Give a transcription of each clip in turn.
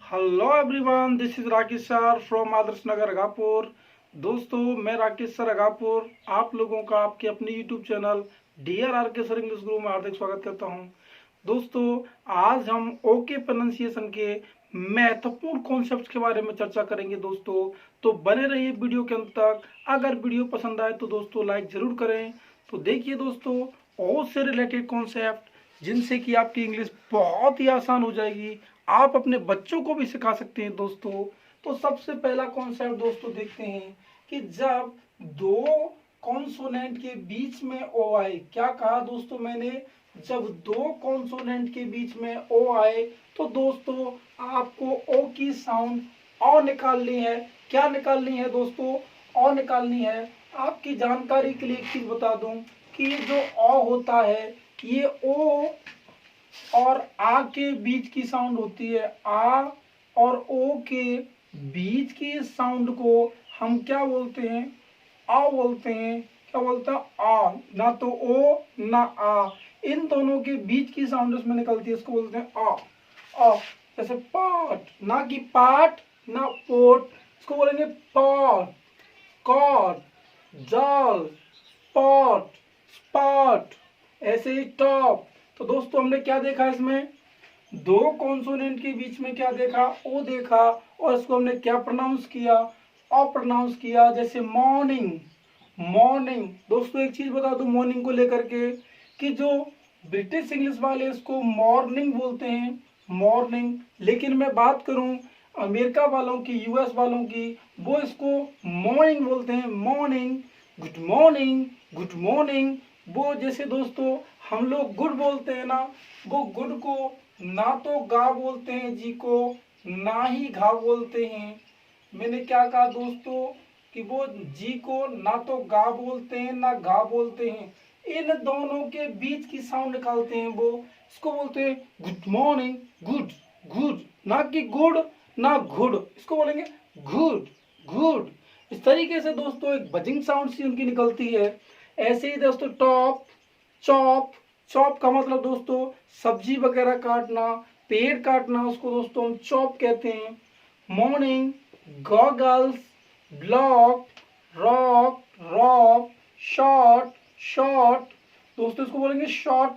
Hello everyone, this is Rakesh sir from Adarsh Nagar Agapur. दोस्तों, मैं Rakesh sir अगापुर आप लोगों का आपके अपने यूट्यूब चैनल DRR के सर इंग्लिश गुरु में हार्दिक स्वागत करता हूं। दोस्तों, आज हम ओके प्रोनाउंसिएशन के महत्वपूर्ण कॉन्सेप्ट के बारे में चर्चा करेंगे। दोस्तों, तो बने रहिए वीडियो के अंत तक। अगर वीडियो पसंद आए तो दोस्तों लाइक जरूर करें। तो देखिए दोस्तों, ओ से रिलेटेड कॉन्सेप्ट जिनसे कि आपकी इंग्लिश बहुत ही आसान हो जाएगी, आप अपने बच्चों को भी सिखा सकते हैं। दोस्तों, तो सबसे पहला कॉन्सेप्ट दोस्तों देखते हैं कि जब दो कॉन्सोनेंट के बीच में ओ आए। क्या कहा दोस्तों मैंने? जब दो कॉन्सोनेंट के बीच में ओ आए तो दोस्तों आपको ओ की साउंड ओ निकालनी है। क्या निकालनी है दोस्तों? ओ निकालनी है। आपकी जानकारी के लिए एक चीज बता दूं कि ये जो ओ होता है, ये ओ और आ के बीच की साउंड होती है। आ और ओ के बीच की साउंड को हम क्या बोलते हैं? आ बोलते हैं। क्या बोलते हैं? आ। ना तो ओ ना आ, इन दोनों के बीच की साउंड उसमें निकलती है, इसको बोलते हैं आ। आ जैसे पाट, ना कि पाट ना पोट, इसको बोलेंगे पॉट। कॉट, जाल, स्पॉट, स्पॉट। ऐसे ही टॉप। तो दोस्तों हमने क्या देखा इसमें? दो कॉन्सोनेंट के बीच में क्या देखा? ओ देखा। और इसको हमने क्या प्रोनाउंस किया? ओ प्रोनाउंस किया। जैसे मॉर्निंग, मॉर्निंग। दोस्तों एक चीज बता दूं मॉर्निंग को लेकर के कि जो ब्रिटिश इंग्लिश वाले इसको मॉर्निंग बोलते हैं, मॉर्निंग। लेकिन मैं बात करूं अमेरिका वालों की, यूएस वालों की, वो इसको मॉर्निंग बोलते हैं। Morning, good morning, good morning. वो जैसे दोस्तों हम लोग गुड बोलते हैं ना, वो गुड को ना तो गा बोलते हैं जी को, ना ही घा बोलते हैं। मैंने क्या कहा दोस्तों कि वो जी को ना तो गा बोलते हैं ना घा बोलते हैं, इन दोनों के बीच की साउंड निकालते हैं वो, इसको बोलते हैं गुड मॉर्निंग। गुड, गुड, ना कि गुड ना गुड, इसको बोलेंगे गुड, गुड। इस तरीके से दोस्तों एक बजिंग साउंड सी उनकी निकलती है। ऐसे ही दोस्तों टॉप, चॉप। चॉप का मतलब दोस्तों सब्जी वगैरह काटना, पेड़ काटना, उसको दोस्तों हम चॉप कहते हैं। Morning, goggles, block, rock, rock, short, short. दोस्तों इसको बोलेंगे शॉर्ट,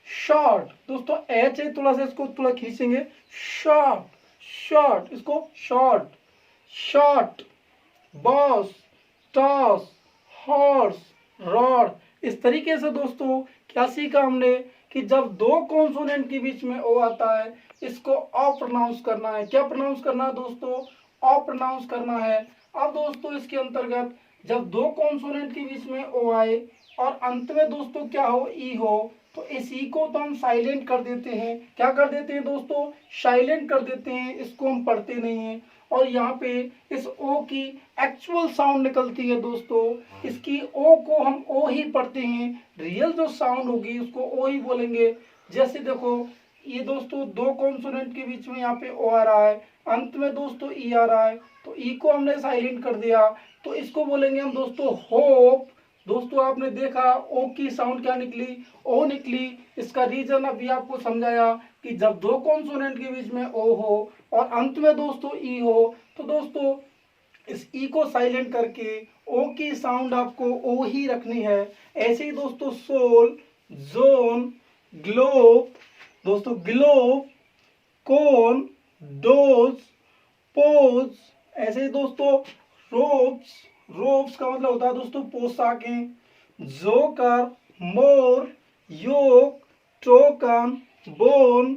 शॉर्ट। दोस्तों एच है, थोड़ा सा इसको थोड़ा खींचेंगे, शॉर्ट, शॉर्ट। इसको short, short. Boss, toss, horse, rod. इस तरीके से दोस्तों क्या सीखा हमने कि जब दो कॉन्सोनेंट के बीच में ओ आता है, इसको ऑ प्रोनाउंस करना है। क्या प्रोनाउंस करना है दोस्तों? ऑ प्रोनाउंस करना है। अब दोस्तों इसके अंतर्गत जब दो कॉन्सोनेंट के बीच में ओ आए और अंत में दोस्तों क्या हो? ई हो, तो इस ई को तो हम साइलेंट कर देते हैं। क्या कर देते हैं दोस्तों? साइलेंट कर देते हैं, इसको हम पढ़ते नहीं हैं। और यहाँ पे इस ओ की एक्चुअल साउंड निकलती है दोस्तों, इसकी ओ को हम ओ ही पढ़ते हैं। रियल जो साउंड होगी उसको ओ ही बोलेंगे। जैसे देखो ये दोस्तों दो कॉन्सोनेंट के बीच में यहाँ पे ओ आ रहा है, अंत में दोस्तों ई आ रहा है, तो ई को हमने साइलेंट कर दिया, तो इसको बोलेंगे हम दोस्तों होप। दोस्तों आपने देखा ओ की साउंड क्या निकली? ओ निकली। इसका रीजन अभी आपको समझाया कि जब दो कॉन्सोनेंट के बीच में ओ हो और अंत में दोस्तों ई हो, तो दोस्तों इस ई को साइलेंट करके ओ की साउंड आपको ओ ही रखनी है। ऐसे ही दोस्तों सोल, जोन, ग्लोब। दोस्तों ग्लोब, कोन, डोज, पोज। ऐसे ही दोस्तों रोब्स, रोब्स का मतलब होता है दोस्तों पोशाकें। जोकर, मोर, योक, टोकन, बोन,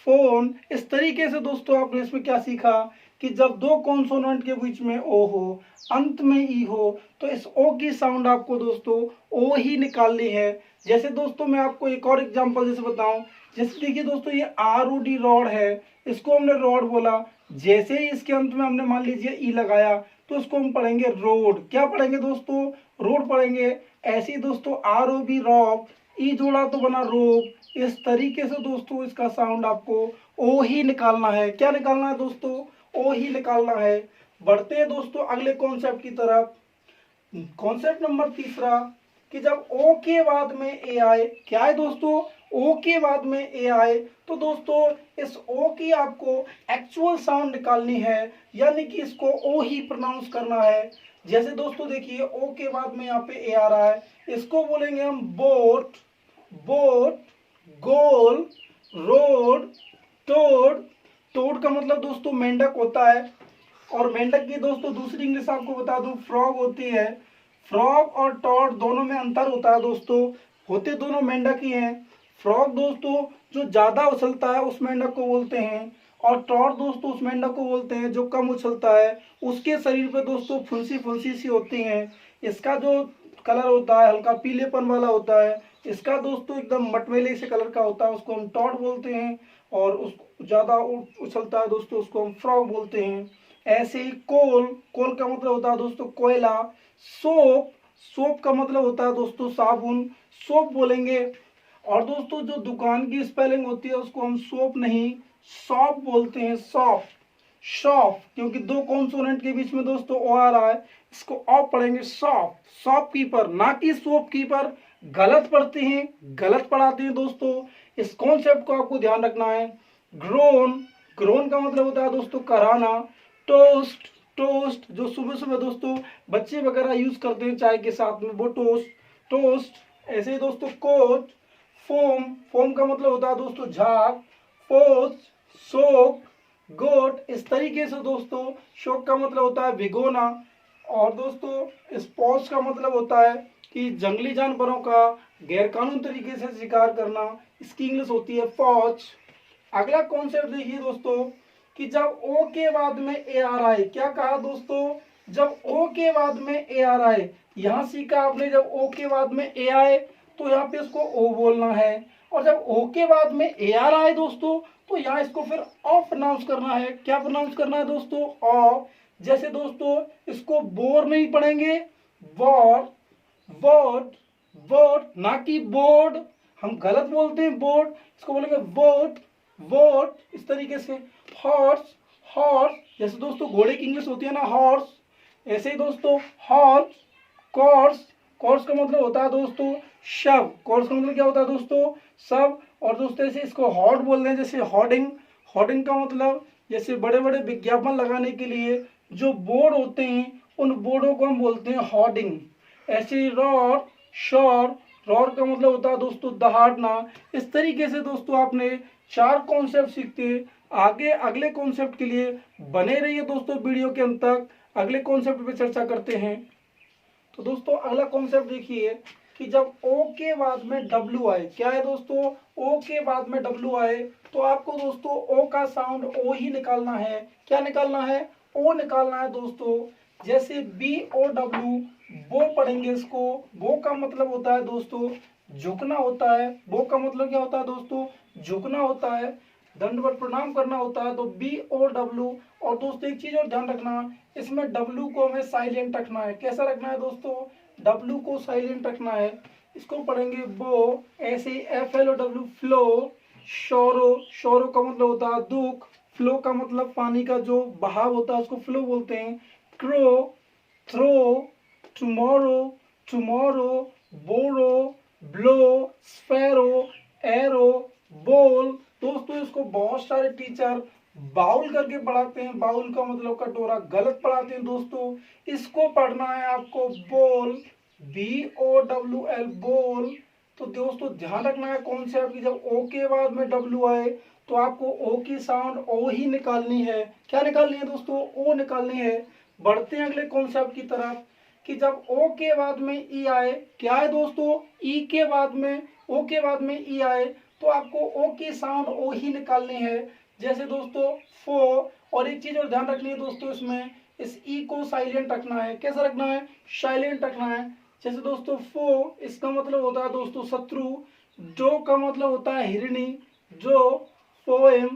फोन। इस तरीके से दोस्तों आपने इसमें क्या सीखा कि जब दो कॉन्सोनेंट के बीच में ओ हो, अंत में ई हो, तो इस ओ की साउंड आपको दोस्तों ओ ही निकालनी है। जैसे दोस्तों मैं आपको एक और एग्जांपल जैसे बताऊं, जैसे देखिए दोस्तों ये आर ओ डी रॉड है, इसको हमने रॉड बोला। जैसे ही इसके अंत में हमने मान लीजिए ई लगाया, तो इसको हम पढ़ेंगे रोड। क्या पढ़ेंगे दोस्तों? रोड पढ़ेंगे। ऐसे ही दोस्तों आर ओ बी रॉब, ई जोड़ा तो बना रोब। इस तरीके से दोस्तों इसका साउंड आपको ओ ही निकालना है। क्या निकालना है दोस्तों? ओ ही निकालना है। बढ़ते हैं दोस्तों अगले कॉन्सेप्ट की तरफ। कॉन्सेप्ट नंबर तीसरा कि जब ओ के बाद में ए आए, क्या है दोस्तों? ओ के बाद में ए आए तो दोस्तों इस ओ की आपको एक्चुअल साउंड निकालनी है, यानी कि इसको ओ ही प्रोनाउंस करना है। जैसे दोस्तों देखिए ओ के बाद में यहाँ पे ए आ रहा है, इसको बोलेंगे हम बोट, बोट, गोल, रोड, टोड। टोड का मतलब दोस्तों मेंढक होता है, और मेंढक की दोस्तों दूसरी इंग्लिश आपको बता दूं फ्रॉग होती है। फ्रॉग और टॉड दोनों में अंतर होता है दोस्तों, होते दोनों मेंढक ही हैं। फ्रॉग दोस्तों जो ज्यादा उछलता है उस मेंढक को बोलते हैं, और टॉड दोस्तों उस मेंढक को बोलते हैं जो कम उछलता है। उसके शरीर पे दोस्तों फुंसी फुंसी सी होती हैं। इसका जो कलर होता है हल्का पीलेपन वाला होता है। इसका दोस्तों एकदम मटमैले से कलर का होता है, उसको हम टॉड बोलते हैं। और उसको ज्यादा उछलता है दोस्तों उसको हम फ्रॉग बोलते हैं। ऐसे ही कोल, कोल का मतलब होता है दोस्तों कोयला। सोप, सोप का मतलब होता है दोस्तों साबुन, सोप बोलेंगे। और दोस्तों जो दुकान की स्पेलिंग होती है उसको हम सोप नहीं शॉप बोलते हैं, शॉप, शॉप, क्योंकि दो कॉन्सोनेंट के बीच में दोस्तों ओ आ रहा है, इसको ऑफ पढ़ेंगे शॉप, शॉपकीपर, ना कि शॉपकीपर। गलत पढ़ते हैं, गलत पढ़ाते हैं दोस्तों। इस कॉन्सेप्ट को आपको ध्यान रखना है। ग्रोन, ग्रोन का मतलब होता है दोस्तों कराना। टोस्ट, टोस्ट जो सुबह सुबह दोस्तों बच्चे वगैरह यूज करते हैं चाय के साथ में, वो टोस्ट, टोस्ट। ऐसे ही दोस्तों कोट, फोम, फोम का मतलब होता है दोस्तों झाग। पोच, सोक, गोट। इस तरीके से दोस्तों शोक का मतलब होता है भिगोना। और दोस्तों स्पॉच का मतलब होता है कि जंगली जानवरों का गैरकानून तरीके से शिकार करना, इसकी इंग्लिश होती है फॉच। अगला कॉन्सेप्ट देखिए दोस्तों कि जब ओ के बाद में ए आ रहा है, क्या कहा दोस्तों, जब ओ के बाद में ए आ रहा है, यहां सीखा आपने जब ओ के बाद में ए आए तो यहाँ पे इसको ओ बोलना है। और जब ओ के बाद में ए आ रहा है दोस्तों तो यहाँ इसको फिर ऑ प्रोनाउंस करना है। क्या प्रोनाउंस करना है दोस्तों, ऑ। जैसे दोस्तों इसको बोर नहीं पढ़ेंगे, वॉर, वर्ड, वर्ड, ना कि बोर्ड। हम गलत बोलते हैं बोर्ड, इसको बोलेंगे वर्ड, वर्ड। इस तरीके से हॉर्स, हॉर्स, जैसे दोस्तों घोड़े की इंग्लिश होती है ना हॉर्स, ऐसे ही दोस्तों हॉर्स। कॉर्स, कॉर्स का मतलब होता है दोस्तों शव, कॉर्स का मतलब क्या होता है दोस्तों सब। और दोस्तों ऐसे इसको हॉर्ड बोल रहे हैं, जैसे हॉर्डिंग, हॉर्डिंग का मतलब जैसे बड़े बड़े विज्ञापन लगाने के लिए जो बोर्ड होते हैं उन बोर्डों को हम बोलते हैं हॉर्डिंग। ऐसे ही रॉर, शॉर, रॉर का मतलब होता है दोस्तों दहाड़ना। इस तरीके से दोस्तों आपने चार कॉन्सेप्ट सीखते। आगे अगले कॉन्सेप्ट के लिए बने रहिए दोस्तों वीडियो के अंत तक, अगले कॉन्सेप्ट पे चर्चा करते हैं। तो दोस्तों अगला कॉन्सेप्ट देखिए कि जब ओ के बाद में डब्ल्यू आए, क्या है दोस्तों, ओ के बाद में डब्ल्यू आए तो आपको दोस्तों ओ का साउंड ओ ही निकालना है। क्या निकालना है, ओ निकालना है दोस्तों। जैसे बी ओ डब्ल्यू, बो पढ़ेंगे इसको। बो का मतलब होता है दोस्तों झुकना होता है। बो का मतलब क्या होता है दोस्तों, झुकना होता है, दंडवत प्रणाम करना होता है। तो बी ओ डब्ल्यू। और दोस्तों एक चीज और ध्यान रखना, इसमें डब्ल्यू को हमें साइलेंट रखना है। कैसा रखना है दोस्तों, डब्ल्यू को साइलेंट रखना है। इसको पढ़ेंगे बो। ऐसे F L O W flow, sorrow, sorrow का मतलब होता है दुख। फ्लो का मतलब पानी का जो बहाव होता है उसको फ्लो बोलते हैं। क्रो, थ्रो, टुमारो, टुमारो, बोरो, ब्लो, स्पैरो, एरो, बोल। दोस्तों इसको बहुत सारे टीचर बाउल करके पढ़ाते हैं, बाउल का मतलब कटोरा, गलत पढ़ाते हैं दोस्तों। इसको पढ़ना है आपको बोल, बी ओ डब्ल्यू एल, बोल। तो दोस्तों ध्यान रखना है कॉन्सेप्ट की जब ओ के बाद में डब्ल्यू आए तो आपको ओ की साउंड ओ ही निकालनी है। क्या निकालनी है दोस्तों, ओ निकालनी है। बढ़ते हैं अगले कॉन्सेप्ट की तरफ कि जब ओ के बाद में ई आए, क्या है दोस्तों, ई के बाद में, ओ के बाद में ई आए तो आपको ओ की साउंड ओ ही निकालनी है। जैसे दोस्तों फो। और एक चीज और ध्यान रखनी है दोस्तों, इसमें इस ई को साइलेंट रखना है। कैसा रखना है, साइलेंट रखना है। जैसे दोस्तों फो, इसका मतलब होता है दोस्तों शत्रु। जो का मतलब होता है हिरणी, जो, पोएम,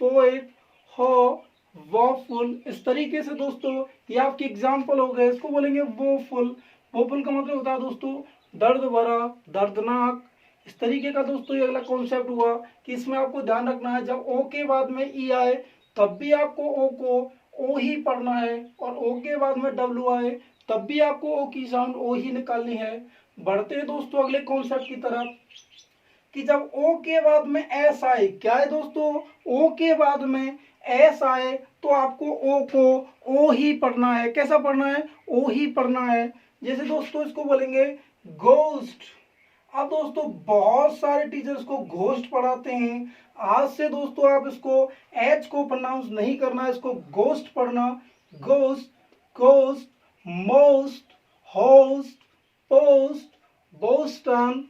पोएट, हो, वॉफुल। इस तरीके से दोस्तों ये आपके एग्जाम्पल हो गए। इसको बोलेंगे वोफुल। वोफुल का मतलब होता है दोस्तों दर्द भरा, दर्दनाक। इस तरीके का दोस्तों ये अगला कॉन्सेप्ट हुआ कि इसमें आपको ध्यान रखना है जब ओ के बाद में ई आए तब भी आपको ओ को ओ ही पढ़ना है, और ओ के बाद में डब्ल्यू आए तब भी आपको ओ की साउंड ओ ही निकालनी है। बढ़ते हैं दोस्तों अगले कॉन्सेप्ट की तरफ कि जब ओ के बाद में एस आए, क्या है दोस्तों, ओ के बाद में एस आए तो आपको ओ को ओ ही पढ़ना है। कैसा पढ़ना है, ओ ही पढ़ना है। जैसे दोस्तों इसको बोलेंगे घोस्ट। अब दोस्तों बहुत सारे टीचर्स को घोस्ट पढ़ाते हैं। आज से दोस्तों आप इसको एच को प्रोनाउंस नहीं करना है, इसको घोस्ट पढ़ना। Ghost, ghost, most, host, post, Boston,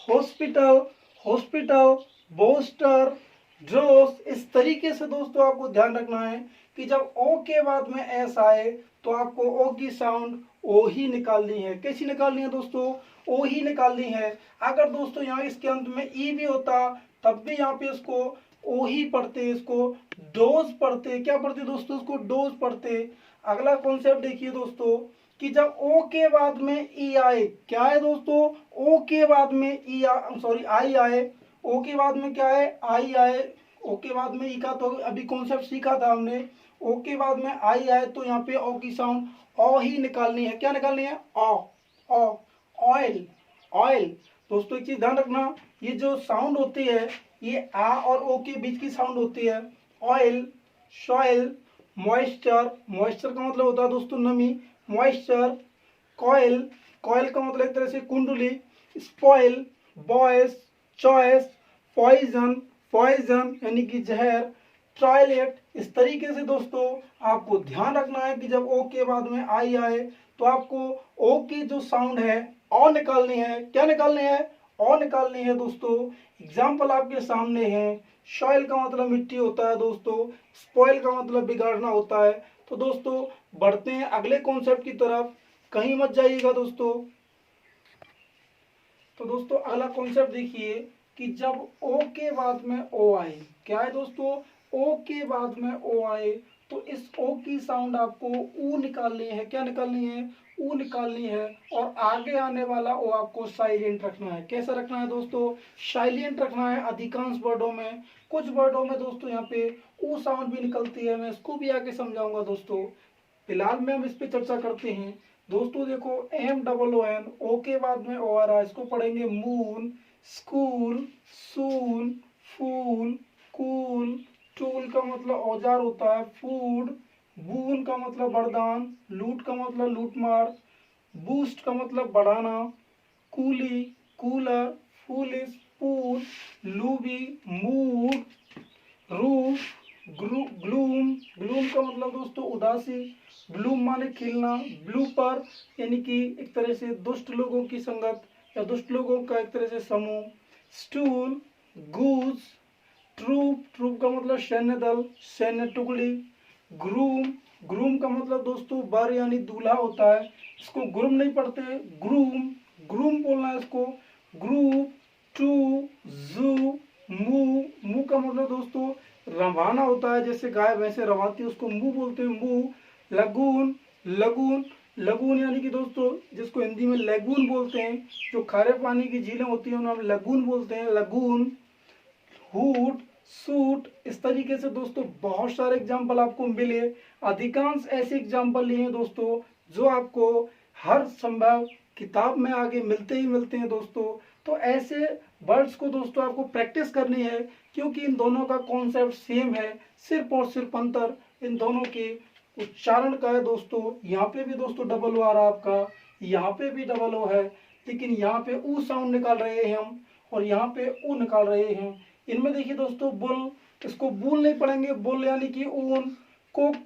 hospital, hospital, booster, ड्रोस। इस तरीके से दोस्तों आपको ध्यान रखना है कि जब ओ के बाद में एस आए तो आपको ओ की साउंड ओ ही निकालनी है। कैसी निकालनी है दोस्तों, ओ ही निकालनी है। अगर दोस्तों यहाँ इसके अंत में ई भी होता तब भी यहाँ पे इसको ओ ही पढ़ते, इसको डोज पढ़ते। क्या पढ़ते दोस्तों, इसको डोज पढ़ते। अगला कॉन्सेप्ट देखिए दोस्तों कि जब ओ के बाद में ई आए, क्या है दोस्तों, ओ के बाद में ई सॉरी आई आए, ओ के बाद में क्या है, आई आए। ओ के बाद में ई का तो अभी कॉन्सेप्ट सीखा था हमने। ओ के बाद में आई आए तो यहाँ पे ओ की साउंड ओ ही निकालनी है। क्या निकालनी है, ओ, ओ, ऑयल, ऑयल। दोस्तों एक चीज ध्यान रखना, ये जो साउंड होती है ये आ और ओ के बीच की साउंड होती है। ऑयल, सॉइल, मॉइस्चर, मॉइस्चर का मतलब होता है दोस्तों नमी, मॉइस्चर। कॉयल, कॉयल का मतलब एक तरह से कुंडली। Spoil, boys, choice, poison, poison यानी कि जहर, टॉयलेट। इस तरीके से दोस्तों आपको ध्यान रखना है कि जब ओ के बाद में आई आए तो आपको ओ की जो साउंड है ओ निकालनी है। क्या निकालनी है, ओ निकालनी है दोस्तों। एग्जाम्पल आपके सामने है। सॉइल का मतलब मिट्टी होता है दोस्तों, स्पॉइल का मतलब बिगाड़ना होता है। तो दोस्तों बढ़ते हैं अगले कॉन्सेप्ट की तरफ, कहीं मत जाइएगा दोस्तों। तो दोस्तों अगला कॉन्सेप्ट देखिए कि जब ओ के बाद में ओ आए, क्या है दोस्तों, ओ के बाद में ओ आए तो इस ओ की साउंड आपको ऊ निकालनी है। क्या निकालनी है, ऊ निकालनी है। और आगे आने वाला ओ आपको साइलेंट रखना है। कैसा रखना है दोस्तों, साइलेंट रखना है। अधिकांश वर्डों में, कुछ वर्डों में दोस्तों यहाँ पे ऊ साउंड भी निकलती है, मैं इसको भी आगे समझाऊंगा दोस्तों। फिलहाल में हम इस पे चर्चा करते हैं। दोस्तों देखो MOON, ओ के बाद में ओ आ रहा है, इसको पढ़ेंगे मून, स्कूल, सून, फूल, कूल। टूल का मतलब औजार होता है, फूड। बून का मतलब वरदान, लूट का मतलब लूटमार, बूस्ट का मतलब बढ़ाना, coolie, cooler, foolish, pool, Luby, mood, roof, gloom, gloom का मतलब दोस्तों उदासी, ब्लूम माने खिलना, ब्लूपर यानी कि एक तरह से दुष्ट लोगों की संगत या दुष्ट लोगों का एक तरह से समूह, स्टूल, गूज, ट्रूप, ट्रूप का मतलब सैन्य दल, सैन्य टुकड़ी, ग्रूम, ग्रूम का मतलब दोस्तों बर यानी दूल्हा होता है, इसको ग्रूम नहीं पढ़ते, ग्रूम, ग्रूम बोलना है इसको। ग्रुप, टू, जू, मू, मू का मतलब दोस्तों रवाना होता है, जैसे गाय भैंसे रवाती है उसको मुंह बोलते हैं, मुंह। लगून, लगून, लगून यानी कि दोस्तों जिसको हिंदी में लेगून बोलते हैं, जो खारे पानी की झीलें होती हैं उन्हें हम लगून बोलते हैं, लगून। Hood, suit. इस तरीके से दोस्तों बहुत सारे एग्जाम्पल आपको मिले। अधिकांश ऐसे एग्जाम्पल लिए हैं दोस्तों जो आपको हर संभव किताब में आगे मिलते ही मिलते हैं दोस्तों। तो ऐसे वर्ड्स को दोस्तों आपको प्रैक्टिस करनी है, क्योंकि इन दोनों का कॉन्सेप्ट सेम है, सिर्फ और सिर्फ अंतर इन दोनों के उच्चारण का है दोस्तों। यहाँ पे भी दोस्तों डबल ओ आ रहा है आपका, यहाँ पे भी डबल ओ है, लेकिन यहाँ पे ऊ साउंड निकाल रहे हैं हम और यहाँ पे ऊ निकाल रहे हैं। इनमें देखिए दोस्तों बुल, इसको बुल नहीं पढ़ेंगे, बुल यानी कि ऊन, कुक,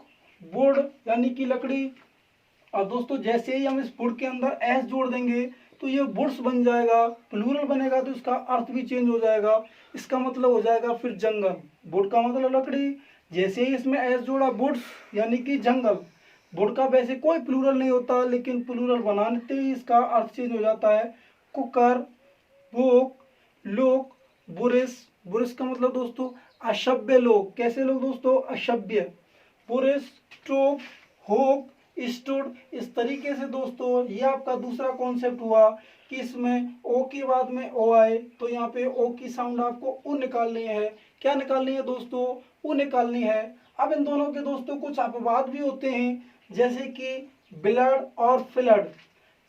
वुड यानी कि लकड़ी। और दोस्तों जैसे ही हम इस वुड के अंदर एस जोड़ देंगे तो ये वुड्स बन जाएगा, प्लूरल बनेगा तो इसका अर्थ भी चेंज हो जाएगा। इसका मतलब हो जाएगा फिर जंगल। वुड का मतलब लकड़ी, जैसे ही इसमें एस जोड़ा वुड्स यानी कि जंगल। वुड का वैसे कोई प्लूरल नहीं होता, लेकिन प्लूरल बनाते ही इसका अर्थ चेंज हो जाता है। कुकर, बुक, लुक, बुरिस, बुरिस का मतलब दोस्तों असभ्य लोग। कैसे लोग दोस्तों, असभ्य। बुरिस, टोक, होक, स्टूड। इस तरीके से दोस्तों ये आपका दूसरा कॉन्सेप्ट हुआ कि इसमें ओ के बाद में ओ आए तो यहाँ पे ओ की साउंड आपको उ निकालनी है। क्या निकालनी है दोस्तों, उ निकालनी है। अब इन दोनों के दोस्तों कुछ अपवाद भी होते हैं, जैसे कि ब्लड और फ्लड।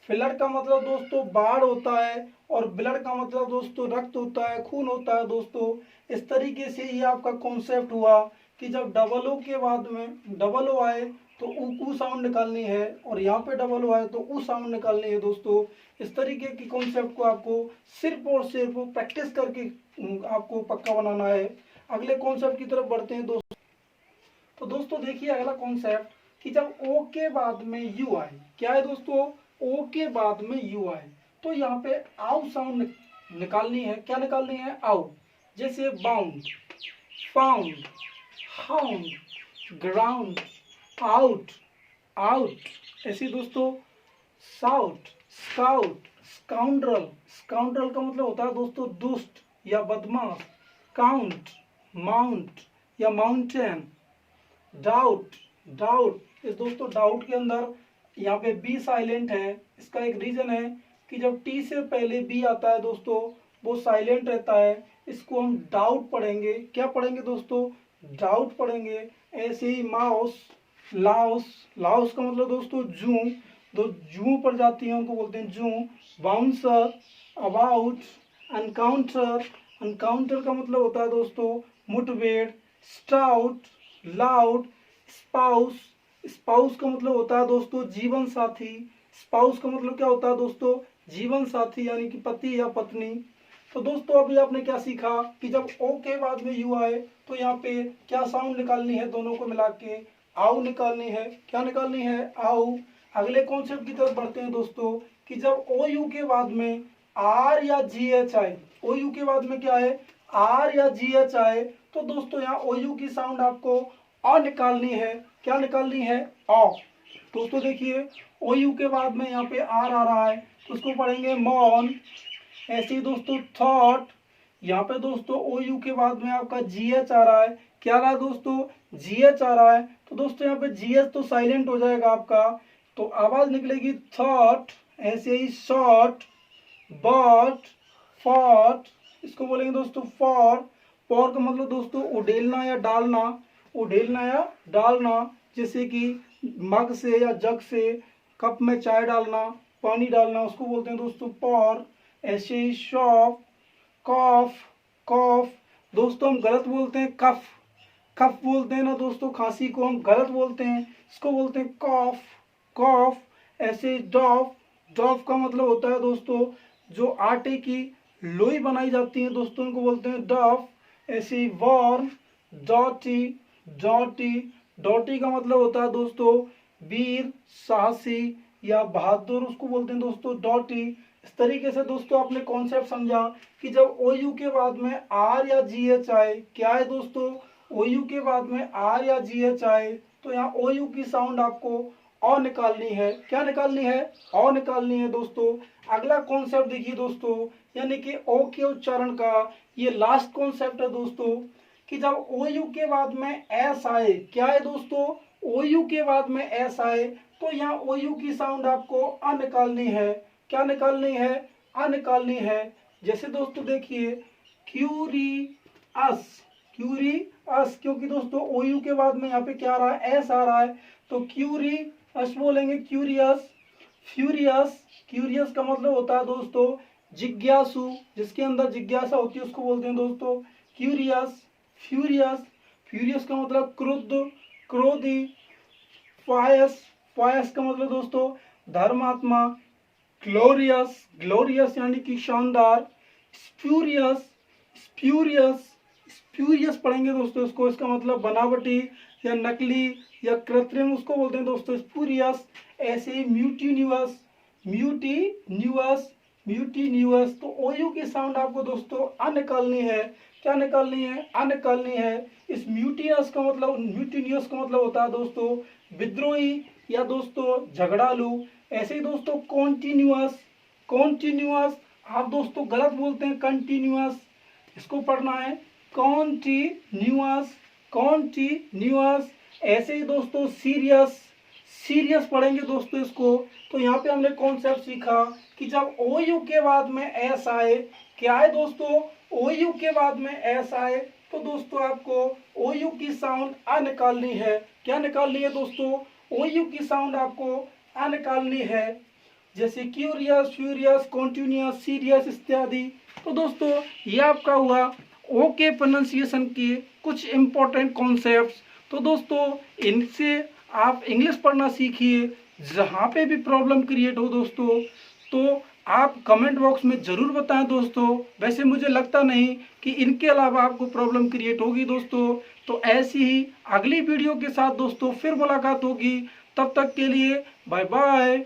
फ्लड का मतलब दोस्तों बाढ़ होता है, और ब्लड का मतलब दोस्तों रक्त होता है, खून होता है दोस्तों। इस तरीके से ये आपका कॉन्सेप्ट हुआ कि जब डबल ओ के बाद में डबल ओ आए तो ऊ साउंड निकालनी है, और यहाँ पे डबल ओ आए तो ऊ साउंड निकालनी है दोस्तों। इस तरीके की कॉन्सेप्ट को आपको सिर्फ और सिर्फ प्रैक्टिस करके आपको पक्का बनाना है। अगले कॉन्सेप्ट की तरफ बढ़ते हैं दोस्तों। तो दोस्तों देखिए अगला कॉन्सेप्ट कि जब ओ के बाद में यू आए, क्या है दोस्तों, ओ के बाद में यू आए तो यहाँ पे आउ साउंड निकालनी है। क्या निकालनी है, आउ। जैसे bound, found, hound, ground, out, out. ऐसे दोस्तों साउट, स्काउट, स्काउंड्रल। स्काउंड्रल का मतलब होता है दोस्तों दुष्ट या बदमाश। काउंट, माउंट या माउंटेन। Doubt, doubt. इस दोस्तों डाउट के अंदर यहाँ पे बी साइलेंट है। इसका एक रीजन है कि जब टी से पहले बी आता है दोस्तों वो साइलेंट रहता है। इसको हम डाउट पढ़ेंगे। क्या पढ़ेंगे दोस्तों, डाउट पढ़ेंगे। ऐसे ही माउस, लाउस। लाउस का मतलब दोस्तों जू, दो जू पर जाती है उनको बोलते हैं जू। Bouncer, about, अनकाउंटर। अनकाउंटर का मतलब होता है दोस्तों मुठभेड़। Stout, loud, spouse. स्पाउस का मतलब होता है दोस्तों जीवन साथी। स्पाउस का मतलब क्या होता है दोस्तों, जीवन साथी यानी कि पति या पत्नी। तो दोस्तों अभी आपने क्या सीखा कि जब ओ के बाद में यू आए तो यहाँ पे क्या साउंड निकालनी है, दोनों को मिला के आउ निकालनी है। क्या निकालनी है, आउ। अगले कॉन्सेप्ट की तरफ बढ़ते हैं दोस्तों कि जब ओ यू के बाद में आर या जी एच आए, ओ यू के बाद में क्या है, आर या जी एच आए तो दोस्तों यहाँ ओ यू की साउंड आपको अ निकालनी है। क्या निकालनी है, अ। दोस्तों देखिए ओ यू के बाद में यहाँ पे आर आ रहा है तो उसको पढ़ेंगे मॉन। ऐसे ही दोस्तों थॉट। यहाँ पे दोस्तों ओ यू के बाद में आपका जी एच आ रहा है। क्या रहा है दोस्तों, जी एच आ रहा है तो दोस्तों यहाँ पे जी एच तो साइलेंट हो जाएगा आपका, तो आवाज निकलेगी थॉट। ऐसे ही शॉर्ट, बट, फॉट। इसको बोलेंगे दोस्तों फॉर। फॉर का मतलब दोस्तों उड़ेलना या डालना, उड़ेलना या डालना। जैसे कि मग से या जग से कप में चाय डालना, पानी डालना, उसको बोलते हैं दोस्तों पॉर। ऐसे ही शॉप, कॉफ, कॉफ। दोस्तों हम गलत बोलते हैं कफ, कफ बोलते हैं ना दोस्तों, खांसी को हम गलत बोलते हैं, इसको बोलते हैं कॉफ, कॉफ। ऐसे डॉफ, डॉफ का मतलब होता है दोस्तों जो आटे की लोई बनाई जाती है दोस्तों, उनको बोलते हैं डॉफ। ऐसे ही वॉर्म, डॉटी, डॉटी। डॉटी का मतलब होता है दोस्तों वीर, साहसी या बहादुर, उसको बोलते हैं दोस्तों डॉटी। इस तरीके से दोस्तों आपने कॉन्सेप्ट समझा कि जब ओ यू के बाद में आर या जी एच आए, क्या है दोस्तों, ओ यू के बाद में आर या जी एच आए तो यहाँ ओ यू की साउंड आपको अ निकालनी है। क्या निकालनी है, अ निकालनी है दोस्तों। अगला कॉन्सेप्ट देखिए दोस्तों, यानी कि ओ के उच्चारण का ये लास्ट कॉन्सेप्ट है दोस्तों कि जब ओ यू के बाद में एस आए, क्या है दोस्तों, ओ यू के बाद में एस आए तो यहाँ ओ यू की साउंड आपको अ निकालनी है। क्या निकालनी है, अ निकालनी है। जैसे दोस्तों देखिए क्यूरियस, क्यूरियस, क्योंकि दोस्तों ओ यू के बाद में यहाँ पे क्या आ रहा है, एस आ रहा है तो क्यूरियस बोलेंगे, क्यूरियस। फ्यूरियस, क्यूरियस का मतलब होता है दोस्तों जिज्ञासु, जिसके अंदर जिज्ञासा होती है उसको बोलते हैं दोस्तों क्यूरियस। फ्यूरियस, फ्यूरियस का मतलब क्रुद्ध, क्रोधी। फायस, फायस का मतलब दोस्तों धर्मात्मा। ग्लोरियस, ग्लोरियस यानी कि शानदार। स्प्यूरियस, स्प्यूरियस, स्प्यूरियस पढ़ेंगे दोस्तों इसको, इसका मतलब बनावटी या नकली या कृत्रिम, उसको बोलते हैं दोस्तों स्प्यूरियस। ऐसे ही म्यूटिन्यूअस, म्यूटिन्यूअस, म्यूटिन्यूअस। तो ओ यू की साउंड आपको दोस्तों अ निकालनी है। क्या निकालनी है, अ निकालनी है। इस म्यूटियस का मतलब, म्यूटिन्यूअस का मतलब होता है दोस्तों विद्रोही या दोस्तों झगड़ालू। ऐसे ही दोस्तों कॉन्टिन्यूअस, कॉन्टिन्यूअस। आप दोस्तों गलत बोलते हैं कंटिन्यूअस, इसको पढ़ना है कॉन्टिन्यूअस, कॉन्टिन्यूअस। ऐसे ही दोस्तों सीरियस, सीरियस पढ़ेंगे दोस्तों इसको। तो यहाँ पे हमने कॉन्सेप्ट सीखा कि जब ओ यू के बाद में एस आए, क्या है दोस्तों, ओ यू के बाद में एस आए तो दोस्तों आपको ओ यू की साउंड अ निकालनी है। क्या निकालनी है दोस्तों, ओ यू की साउंड आपको अ निकालनी है। जैसे क्यूरियस, फ्यूरियस, कॉन्टिन्यूस, सीरियस इत्यादि। तो दोस्तों ये आपका हुआ ओके प्रोनाउंसिएशन के कुछ इम्पोर्टेंट कॉन्सेप्ट्स। तो दोस्तों इनसे आप इंग्लिश पढ़ना सीखिए। जहाँ पे भी प्रॉब्लम क्रिएट हो दोस्तों तो आप कमेंट बॉक्स में ज़रूर बताएं दोस्तों। वैसे मुझे लगता नहीं कि इनके अलावा आपको प्रॉब्लम क्रिएट होगी दोस्तों। तो ऐसी ही अगली वीडियो के साथ दोस्तों फिर मुलाकात होगी। तब तक के लिए बाय बाय।